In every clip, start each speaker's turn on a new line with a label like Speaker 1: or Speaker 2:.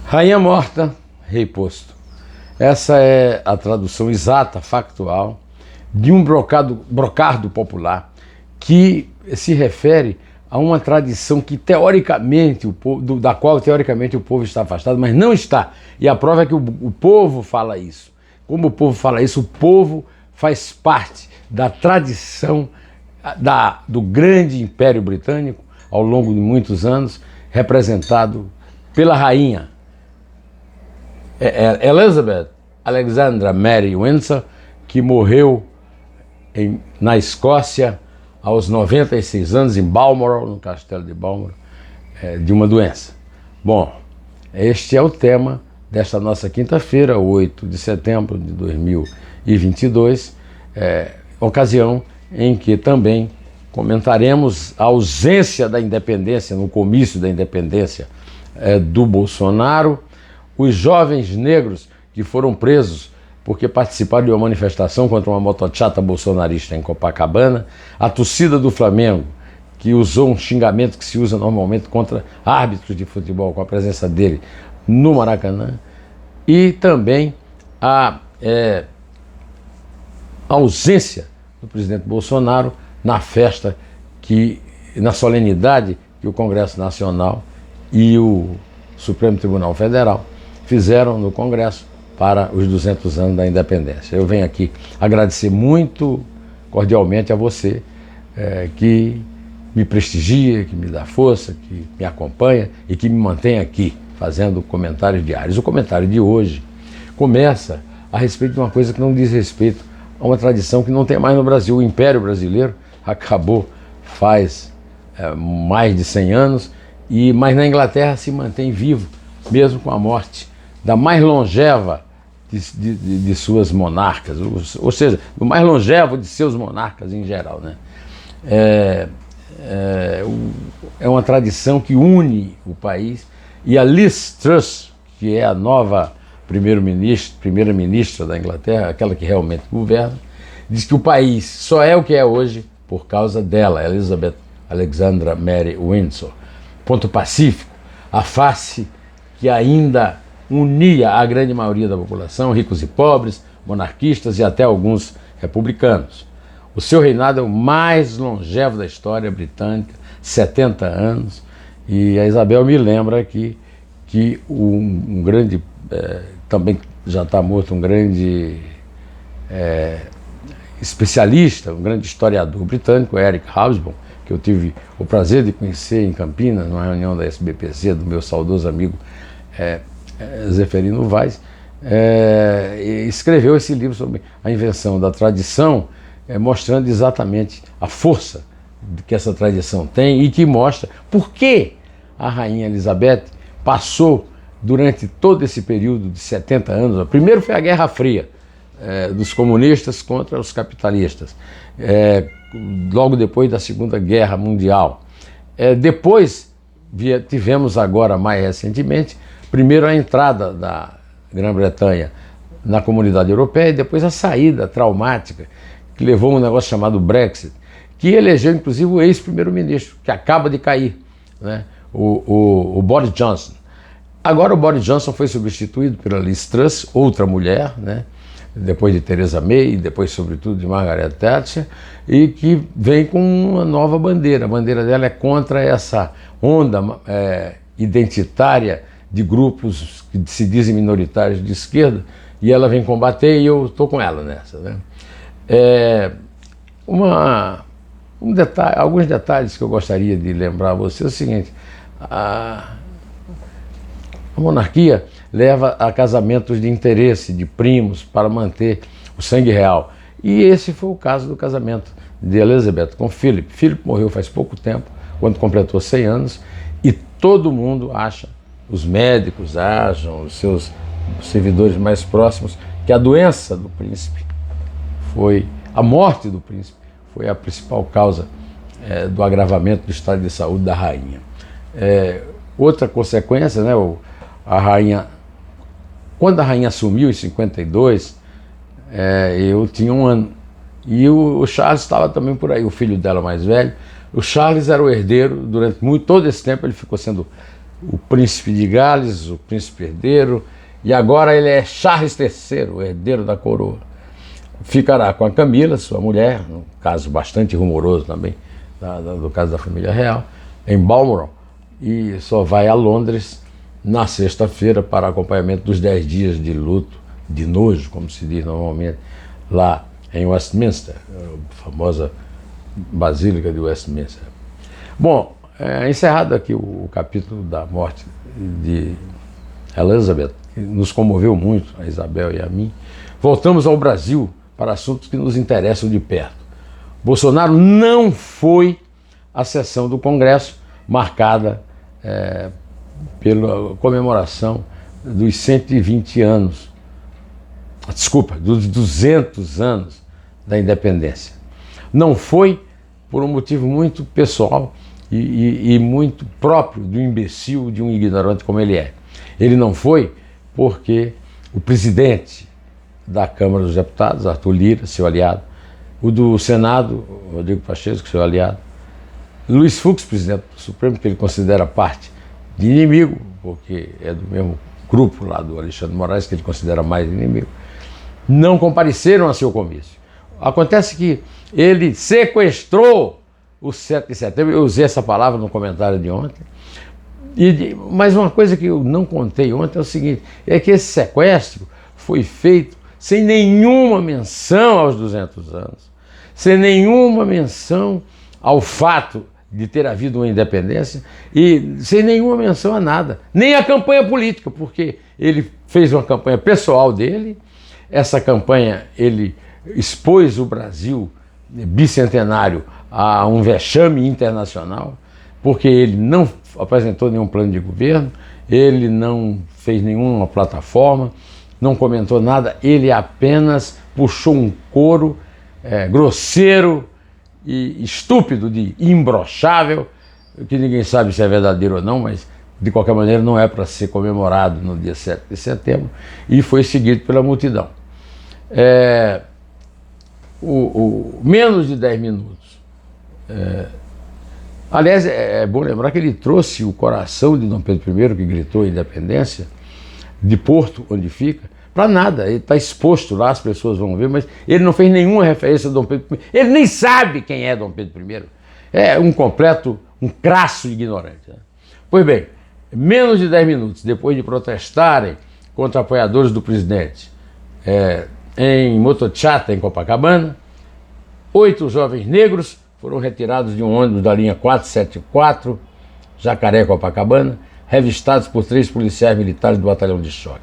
Speaker 1: Rainha morta, rei posto. Essa é a tradução exata, factual, de um brocardo popular que se refere a uma tradição que teoricamente da qual teoricamente o povo está afastado, mas não está. E a prova é que o povo fala isso. Como o povo fala isso, o povo faz parte da tradição do grande Império Britânico ao longo de muitos anos, representado pela rainha Elizabeth Alexandra Mary Windsor, que morreu na Escócia aos 96 anos, em Balmoral, no castelo de Balmoral, de uma doença. Bom, este é o tema desta nossa quinta-feira, 8 de setembro de 2022, ocasião em que também comentaremos a ausência da independência, no comício da independência do Bolsonaro, os jovens negros que foram presos porque participaram de uma manifestação contra uma motochata bolsonarista em Copacabana, a torcida do Flamengo, que usou um xingamento que se usa normalmente contra árbitros de futebol, com a presença dele no Maracanã, e também a ausência do presidente Bolsonaro na festa, na solenidade que o Congresso Nacional e o Supremo Tribunal Federal fizeram no Congresso para os 200 anos da independência. Eu venho aqui agradecer muito cordialmente a você que me prestigia, que me dá força, que me acompanha e que me mantém aqui fazendo comentários diários. O comentário de hoje começa a respeito de uma coisa que não diz respeito a uma tradição que não tem mais no Brasil. O Império Brasileiro acabou faz mais de 100 anos, mas na Inglaterra se mantém vivo, mesmo com a morte da mais longeva de suas monarcas, ou seja, do mais longevo de seus monarcas em geral, né? É uma tradição que une o país, e a Liz Truss, que é a nova primeira-ministra da Inglaterra, aquela que realmente governa, diz que o país só é o que é hoje por causa dela, Elizabeth Alexandra Mary Windsor. Ponto pacífico, a face que ainda unia a grande maioria da população, ricos e pobres, monarquistas e até alguns republicanos. O seu reinado é o mais longevo da história britânica, 70 anos, e a Isabel me lembra que um grande, também já está morto, um grande especialista, um grande historiador britânico, Eric Hobsbawm, que eu tive o prazer de conhecer em Campinas, numa reunião da SBPC, do meu saudoso amigo Zeferino Vaz, escreveu esse livro sobre a invenção da tradição, mostrando exatamente a força que essa tradição tem e que mostra por que a rainha Elizabeth passou durante todo esse período de 70 anos. Primeiro foi a Guerra Fria, dos comunistas contra os capitalistas, logo depois da Segunda Guerra Mundial. Depois tivemos agora, mais recentemente, primeiro a entrada da Grã-Bretanha na comunidade europeia e depois a saída traumática, que levou a um negócio chamado Brexit, que elegeu inclusive o ex-primeiro-ministro, que acaba de cair, né? o Boris Johnson. Agora o Boris Johnson foi substituído pela Liz Truss, outra mulher, né? Depois de Theresa May e depois, sobretudo, de Margaret Thatcher, e que vem com uma nova bandeira. A bandeira dela é contra essa onda identitária de grupos que se dizem minoritários de esquerda, e ela vem combater, e eu estou com ela nessa, né? Alguns detalhes que eu gostaria de lembrar a você é o seguinte: a monarquia leva a casamentos de interesse, de primos, para manter o sangue real. E esse foi o caso do casamento de Elizabeth com Philip. Philip morreu faz pouco tempo, quando completou 100 anos, e todo mundo acha, os médicos acham, os seus servidores mais próximos, que a doença do príncipe a morte do príncipe foi a principal causa do agravamento do estado de saúde da rainha. Outra consequência, né, quando a rainha assumiu em 52, eu tinha 1 ano, e o Charles estava também por aí, o filho dela mais velho. O Charles era o herdeiro, durante todo esse tempo ele ficou sendo o príncipe de Gales, o príncipe herdeiro, e agora ele é Charles III, o herdeiro da coroa. Ficará com a Camila, sua mulher, um caso bastante rumoroso também, do caso da família real, em Balmoral, e só vai a Londres na sexta-feira para acompanhamento dos 10 dias de luto, de nojo, como se diz normalmente, lá em Westminster, a famosa Basílica de Westminster. Bom, encerrado aqui o capítulo da morte de Elizabeth, que nos comoveu muito, a Isabel e a mim, voltamos ao Brasil para assuntos que nos interessam de perto. Bolsonaro não foi à sessão do Congresso marcada pela comemoração dos 120 anos, dos 200 anos da independência. Não foi por um motivo muito pessoal e muito próprio do imbecil, de um ignorante como ele é. Ele não foi porque o presidente da Câmara dos Deputados, Arthur Lira, seu aliado, o do Senado, Rodrigo Pacheco, seu aliado, Luiz Fux, presidente do Supremo, que ele considera parte de inimigo, porque é do mesmo grupo lá do Alexandre de Moraes, que ele considera mais inimigo, não compareceram a seu comício. Acontece que ele sequestrou o 7 de setembro, eu usei essa palavra no comentário de ontem, mas uma coisa que eu não contei ontem é o seguinte, é que esse sequestro foi feito sem nenhuma menção aos 200 anos, sem nenhuma menção ao fato de ter havido uma independência e sem nenhuma menção a nada, nem a campanha política, porque ele fez uma campanha pessoal dele, essa campanha ele expôs o Brasil bicentenário a um vexame internacional, porque ele não apresentou nenhum plano de governo, ele não fez nenhuma plataforma, não comentou nada, ele apenas puxou um coro grosseiro e estúpido de imbrochável, que ninguém sabe se é verdadeiro ou não, mas de qualquer maneira não é para ser comemorado no dia 7 de setembro, e foi seguido pela multidão. Menos de 10 minutos. Aliás, é bom lembrar que ele trouxe o coração de Dom Pedro I, que gritou a independência, de Porto, onde fica, para nada. Ele está exposto lá, as pessoas vão ver, mas ele não fez nenhuma referência a Dom Pedro I. Ele nem sabe quem é Dom Pedro I. É um crasso ignorante. Né? Pois bem, menos de 10 minutos depois de protestarem contra apoiadores do presidente em Motochata, em Copacabana, 8 jovens negros foram retirados de um ônibus da linha 474, Jacaré, Copacabana, revistados por 3 policiais militares do batalhão de choque.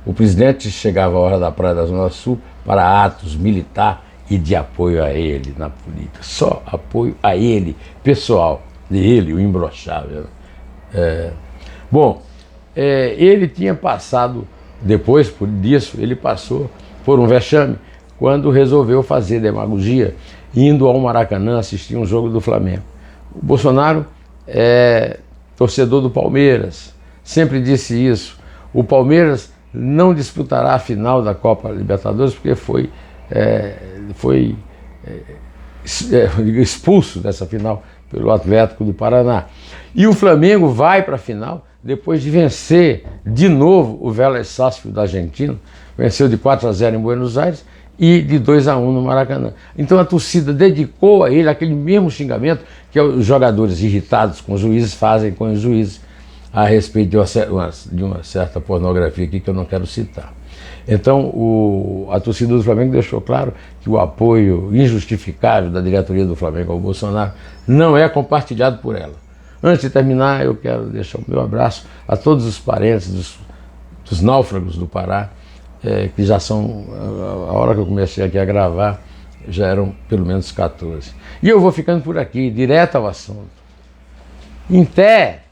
Speaker 1: O presidente chegava à hora da praia da Zona Sul para atos militar e de apoio a ele na política. Só apoio a ele, pessoal, dele, o imbrochável. Ele tinha passado, depois disso, ele passou por um vexame quando resolveu fazer demagogia indo ao Maracanã assistir um jogo do Flamengo. O Bolsonaro é torcedor do Palmeiras, sempre disse isso. O Palmeiras não disputará a final da Copa Libertadores porque foi expulso dessa final pelo Atlético do Paraná. E o Flamengo vai para a final depois de vencer de novo o Vélez Sarsfield da Argentina, venceu de 4-0 em Buenos Aires e de 2-1 no Maracanã. Então a torcida dedicou a ele aquele mesmo xingamento que os jogadores irritados com os juízes fazem com os juízes a respeito de uma certa pornografia aqui que eu não quero citar. Então a torcida do Flamengo deixou claro que o apoio injustificável da diretoria do Flamengo ao Bolsonaro não é compartilhado por ela. Antes de terminar, eu quero deixar o meu abraço a todos os parentes dos náufragos do Pará, que já são, a hora que eu comecei aqui a gravar, já eram pelo menos 14. E eu vou ficando por aqui, direto ao assunto. Em Té,